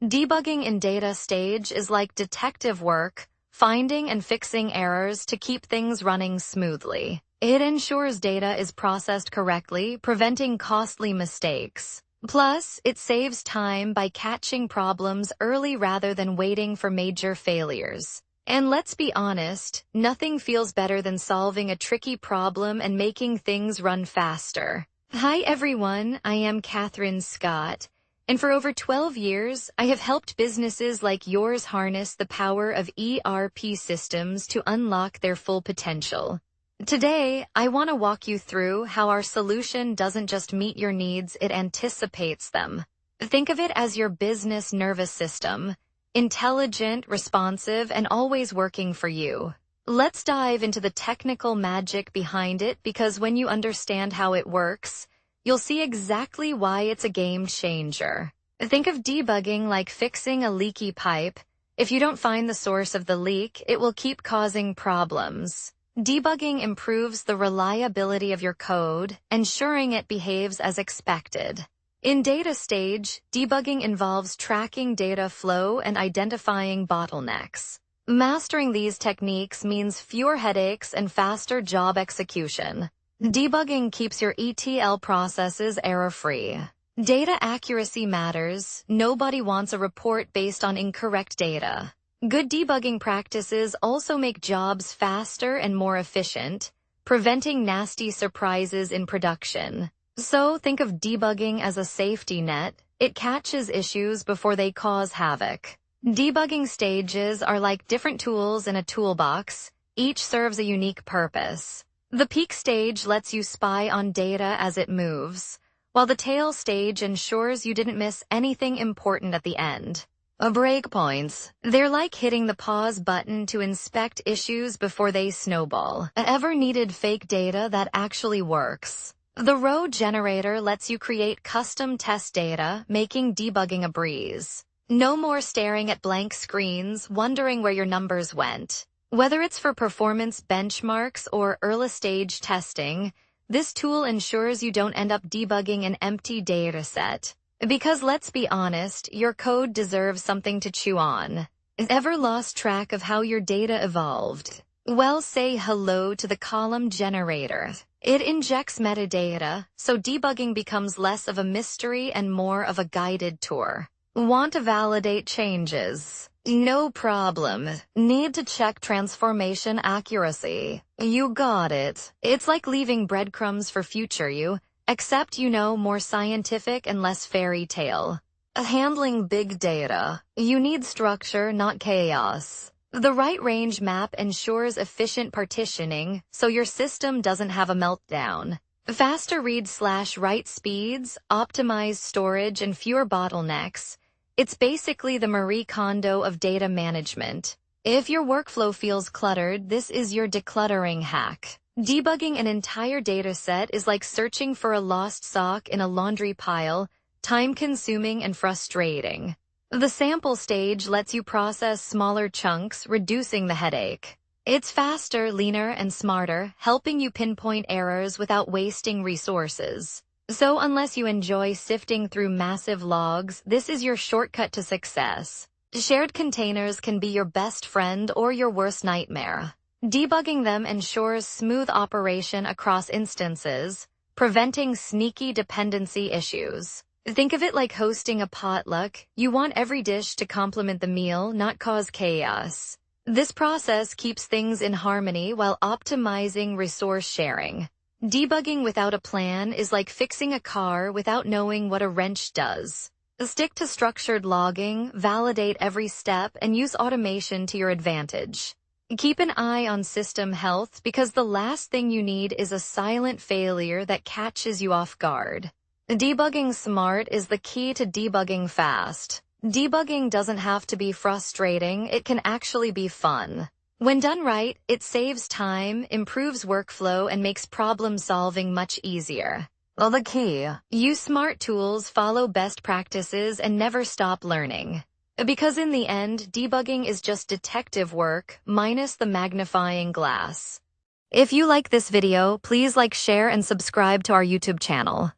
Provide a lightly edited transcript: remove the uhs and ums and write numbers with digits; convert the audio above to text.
Debugging in DataStage is like detective work, finding and fixing errors to keep things running smoothly. It ensures data is processed correctly, preventing costly mistakes. Plus, it saves time by catching problems early rather than waiting for major failures. And let's be honest, nothing feels better than solving a tricky problem and making things run faster. Hi everyone, I am Catherine Scott, and for over 12 years, I have helped businesses like yours harness the power of ERP systems to unlock their full potential. Today, I want to walk you through how our solution doesn't just meet your needs, it anticipates them. Think of it as your business nervous system, intelligent, responsive, and always working for you. Let's dive into the technical magic behind it, because when you understand how it works, you'll see exactly why it's a game changer. Think of debugging like fixing a leaky pipe. If you don't find the source of the leak, it will keep causing problems. Debugging improves the reliability of your code, ensuring it behaves as expected. In DataStage, debugging involves tracking data flow and identifying bottlenecks. Mastering these techniques means fewer headaches and faster job execution. Debugging keeps your ETL processes error-free. Data accuracy matters. Nobody wants a report based on incorrect data. Good debugging practices also make jobs faster and more efficient, preventing nasty surprises in production. So think of debugging as a safety net. It catches issues before they cause havoc. Debugging stages are like different tools in a toolbox. Each serves a unique purpose. The peak stage lets you spy on data as it moves, while the tail stage ensures you didn't miss anything important at the end. Breakpoints. They're like hitting the pause button to inspect issues before they snowball. Ever needed fake data that actually works? The row generator lets you create custom test data, making debugging a breeze. No more staring at blank screens, wondering where your numbers went. Whether it's for performance benchmarks or early-stage testing, this tool ensures you don't end up debugging an empty dataset. Because let's be honest, your code deserves something to chew on. Ever lost track of how your data evolved? Well, say hello to the column generator. It injects metadata, so debugging becomes less of a mystery and more of a guided tour. Want to validate changes? No problem. Need to check transformation accuracy? You got it. It's like leaving breadcrumbs for future you, except more scientific and less fairy tale. Handling big data. You need structure, not chaos. The right range map ensures efficient partitioning, so your system doesn't have a meltdown. Faster read/write speeds, optimized storage, and fewer bottlenecks. It's basically the Marie Kondo of data management. If your workflow feels cluttered, this is your decluttering hack. Debugging an entire dataset is like searching for a lost sock in a laundry pile, time-consuming and frustrating. The sample stage lets you process smaller chunks, reducing the headache. It's faster, leaner, and smarter, helping you pinpoint errors without wasting resources. So unless you enjoy sifting through massive logs, this is your shortcut to success. Shared containers can be your best friend or your worst nightmare. Debugging them ensures smooth operation across instances, preventing sneaky dependency issues. Think of it like hosting a potluck. You want every dish to complement the meal, not cause chaos. This process keeps things in harmony while optimizing resource sharing. Debugging without a plan is like fixing a car without knowing what a wrench does. Stick to structured logging, validate every step, and use automation to your advantage. Keep an eye on system health, because the last thing you need is a silent failure that catches you off guard. Debugging smart is the key to debugging fast. Debugging doesn't have to be frustrating, it can actually be fun. When done right, it saves time, improves workflow, and makes problem-solving much easier. Well, the key: use smart tools, follow best practices, and never stop learning. Because in the end, debugging is just detective work, minus the magnifying glass. If you like this video, please like, share, and subscribe to our YouTube channel.